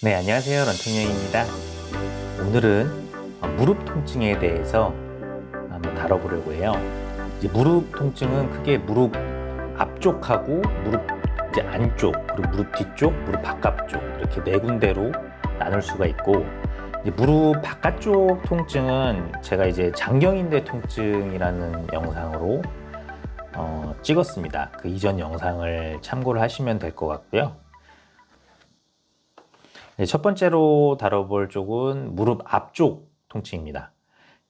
네, 안녕하세요. 런통령입니다. 오늘은 무릎 통증에 대해서 한번 다뤄보려고 해요. 이제 무릎 통증은 크게 무릎 앞쪽하고 무릎 이제 안쪽, 그리고 무릎 뒤쪽, 무릎 바깥쪽 이렇게 네 군데로 나눌 수가 있고, 이제 무릎 바깥쪽 통증은 제가 이제 장경인대 통증이라는 영상으로 찍었습니다. 그 이전 영상을 참고를 하시면 될 것 같고요. 네, 첫 번째로 다뤄볼 쪽은 무릎 앞쪽 통증입니다.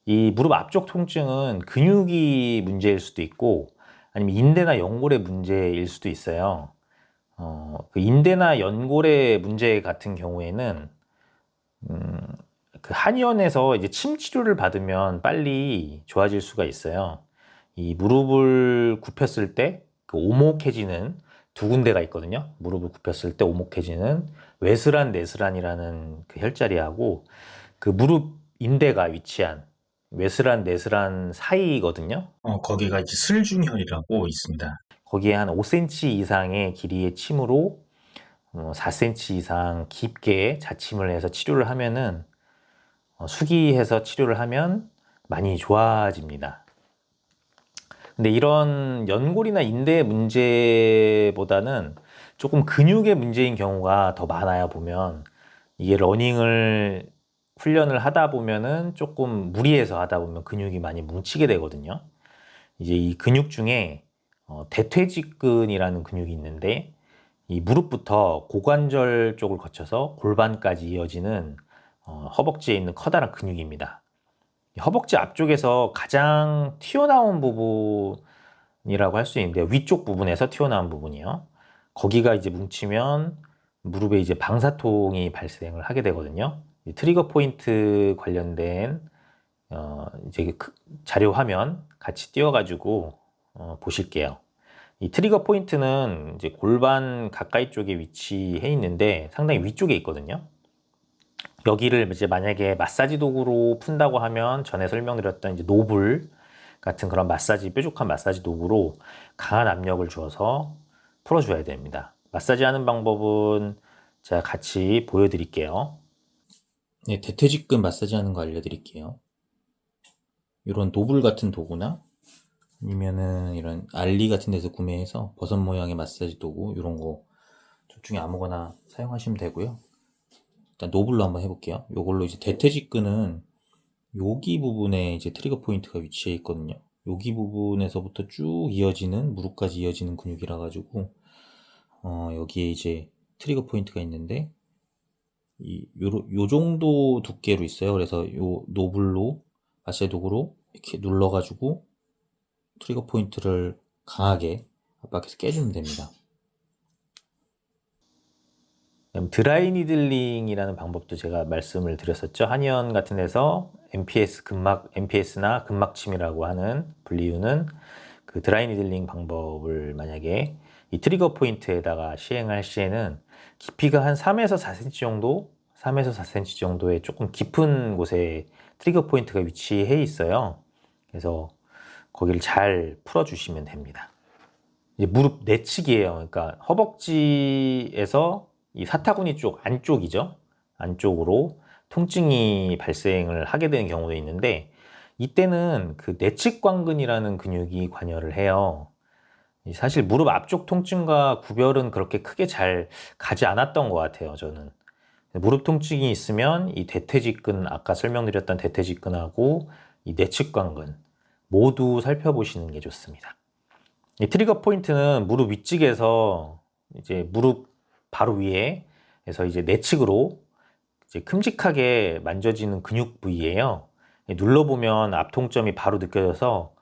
이 무릎 앞쪽 통증은 근육이 문제일 수도 있고 아니면 인대나 연골의 문제일 수도 있어요. 그 인대나 연골의 문제 같은 경우에는 그 한의원에서 이제 침 치료를 받으면 빨리 좋아질 수가 있어요. 이 무릎을 굽혔을 때 그 오목해지는 두 군데가 있거든요. 무릎을 굽혔을 때 오목해지는 외스란, 내스란이라는 그 혈자리하고 그 무릎 인대가 위치한 외스란, 내스란 사이거든요. 거기가 이제 슬중혈이라고 있습니다. 거기에 한 5cm 이상의 길이의 침으로 4cm 이상 깊게 자침을 해서 치료를 하면은 수기해서 치료를 하면 많이 좋아집니다. 근데 이런 연골이나 인대 문제보다는 조금 근육의 문제인 경우가 더 많아요. 보면 이게 러닝을 훈련을 하다 보면은 조금 무리해서 하다 보면 근육이 많이 뭉치게 되거든요. 이제 이 근육 중에 대퇴직근이라는 근육이 있는데 이 무릎부터 고관절 쪽을 거쳐서 골반까지 이어지는 허벅지에 있는 커다란 근육입니다. 허벅지 앞쪽에서 가장 튀어나온 부분이라고 할 수 있는데 위쪽 부분에서 튀어나온 부분이요. 거기가 이제 뭉치면 무릎에 이제 방사통이 발생을 하게 되거든요. 트리거 포인트 관련된 이제 자료 화면 같이 띄워가지고 보실게요. 이 트리거 포인트는 이제 골반 가까이 쪽에 위치해 있는데 상당히 위쪽에 있거든요. 여기를 이제 만약에 마사지 도구로 푼다고 하면 전에 설명드렸던 이제 노블 같은 그런 마사지, 뾰족한 마사지 도구로 강한 압력을 주어서 풀어줘야 됩니다. 마사지 하는 방법은 제가 같이 보여드릴게요. 네, 대퇴직근 마사지 하는 거 알려드릴게요. 이런 노블 같은 도구나 아니면은 이런 알리 같은 데서 구매해서 버섯 모양의 마사지 도구 이런 거 둘 중에 아무거나 사용하시면 되고요. 일단 노블로 한번 해볼게요. 이걸로 이제 대퇴직근은 여기 부분에 이제 트리거 포인트가 위치해 있거든요. 여기 부분에서부터 쭉 이어지는 무릎까지 이어지는 근육이라 가지고 여기에 이제 트리거 포인트가 있는데 요 정도 두께로 있어요. 그래서 요 노블로 마사지 도구로 이렇게 눌러 가지고 트리거 포인트를 강하게 압박해서 깨주면 됩니다. 드라이 니들링이라는 방법도 제가 말씀을 드렸었죠. 한의원 같은 데서 MPS나 근막침이라고 하는 불리우는 그 드라이 니들링 방법을 만약에 이 트리거 포인트에다가 시행할 시에는 깊이가 한 3에서 4cm 정도, 3에서 4cm 정도의 조금 깊은 곳에 트리거 포인트가 위치해 있어요. 그래서 거기를 잘 풀어주시면 됩니다. 이제 무릎 내측이에요. 그러니까 허벅지에서 이 사타구니 쪽 안쪽이죠. 안쪽으로 통증이 발생을 하게 되는 경우도 있는데 이때는 그 내측관근이라는 근육이 관여를 해요. 사실 무릎 앞쪽 통증과 구별은 그렇게 크게 잘 가지 않았던 것 같아요. 저는 무릎 통증이 있으면 이 대퇴직근, 아까 설명드렸던 대퇴직근하고 이 내측관근 모두 살펴보시는 게 좋습니다. 이 트리거 포인트는 무릎 위쪽에서 이제 무릎 바로 위에 해서 이제 내측으로 이제 큼직하게 만져지는 근육 부위예요. 눌러보면 압통점이 바로 느껴져서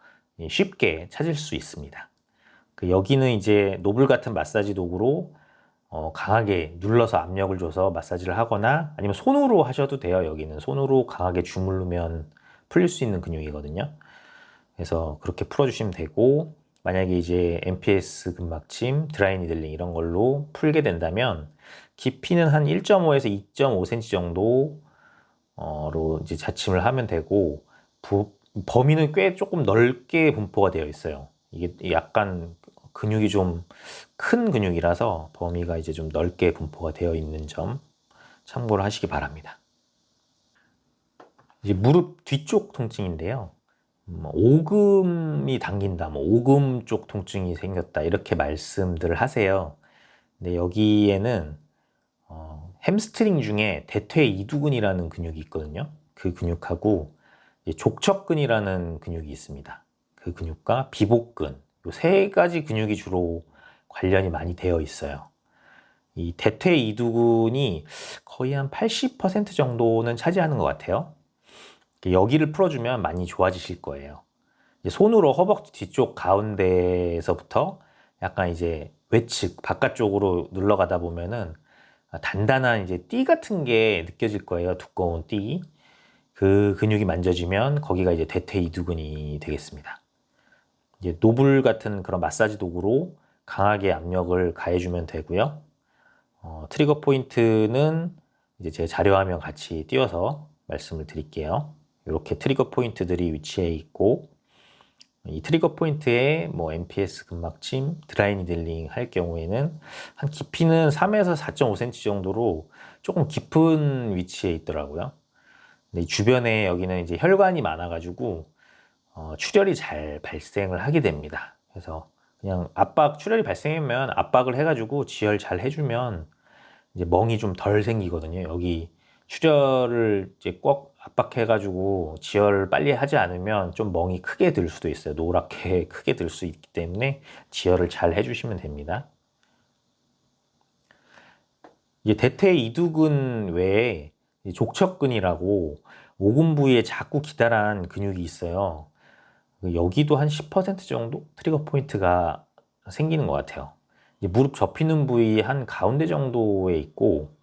쉽게 찾을 수 있습니다. 여기는 이제 노블 같은 마사지 도구로 강하게 눌러서 압력을 줘서 마사지를 하거나 아니면 손으로 하셔도 돼요. 여기는 손으로 강하게 주무르면 풀릴 수 있는 근육이거든요. 그래서 그렇게 풀어주시면 되고 만약에 이제 MPS 근막침, 드라이 니들링 이런 걸로 풀게 된다면 깊이는 한 1.5에서 2.5cm 정도로 이제 자침을 하면 되고 범위는 꽤 조금 넓게 분포가 되어 있어요. 이게 약간 근육이 좀 큰 근육이라서 범위가 이제 좀 넓게 분포가 되어 있는 점 참고를 하시기 바랍니다. 이제 무릎 뒤쪽 통증인데요. 오금이 당긴다, 오금 쪽 통증이 생겼다 이렇게 말씀들을 하세요. 근데 여기에는 햄스트링 중에 대퇴 이두근이라는 근육이 있거든요. 그 근육하고 족척근이라는 근육이 있습니다. 그 근육과 비복근, 이 세 가지 근육이 주로 관련이 많이 되어 있어요. 이 대퇴 이두근이 거의 한 80% 정도는 차지하는 것 같아요. 여기를 풀어주면 많이 좋아지실 거예요. 손으로 허벅지 뒤쪽 가운데에서부터 약간 이제 외측 바깥쪽으로 눌러가다 보면은 단단한 이제 띠 같은 게 느껴질 거예요. 두꺼운 띠. 그 근육이 만져지면 거기가 이제 대퇴 이두근이 되겠습니다. 이제 노블 같은 그런 마사지 도구로 강하게 압력을 가해주면 되고요. 트리거 포인트는 이제 제 자료화면 같이 띄워서 말씀을 드릴게요. 이렇게 트리거 포인트들이 위치해 있고, 이 트리거 포인트에 뭐 MPS 근막침, 드라이 니들링 할 경우에는 한 깊이는 3에서 4.5cm 정도로 조금 깊은 위치에 있더라고요. 근데 이 주변에 여기는 이제 혈관이 많아가지고 출혈이 잘 발생을 하게 됩니다. 그래서 그냥 출혈이 발생하면 압박을 해가지고 지혈 잘 해주면 이제 멍이 좀 덜 생기거든요. 여기 출혈을 이제 꼭 압박해가지고 지혈을 빨리 하지 않으면 좀 멍이 크게 들 수도 있어요. 노랗게 크게 들 수 있기 때문에 지혈을 잘 해주시면 됩니다. 이제 대퇴 이두근 외에 족척근이라고 오금 부위에 자꾸 기다란 근육이 있어요. 여기도 한 10% 정도 트리거 포인트가 생기는 것 같아요. 무릎 접히는 부위 한 가운데 정도에 있고,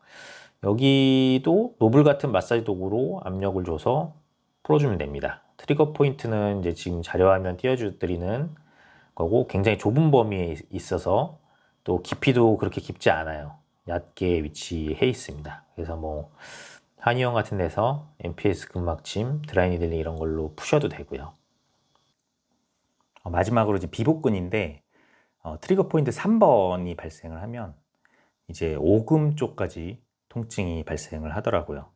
여기도 노블 같은 마사지 도구로 압력을 줘서 풀어주면 됩니다. 트리거 포인트는 이제 지금 자료화면 띄워드리는 거고, 굉장히 좁은 범위에 있어서 또 깊이도 그렇게 깊지 않아요. 얕게 위치해 있습니다. 그래서 뭐 한의원 같은 데서 MPS 근막침, 드라이 니들링 이런 걸로 푸셔도 되고요. 마지막으로 이제 비복근인데, 트리거 포인트 3번이 발생을 하면 이제 오금 쪽까지 통증이 발생을 하더라고요.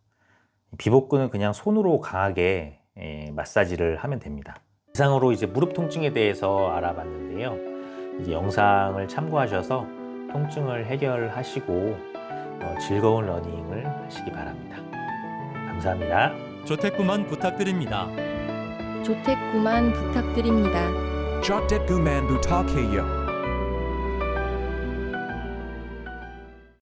비복근은 그냥 손으로 강하게 마사지를 하면 됩니다. 이상으로 이제 무릎 통증에 대해서 알아봤는데요. 이제 영상을 참고하셔서 통증을 해결하시고 즐거운 러닝을 하시기 바랍니다. 감사합니다. 조택구만 부탁드립니다. 조택구만 부탁드립니다. Jotekkuman Butakheyo.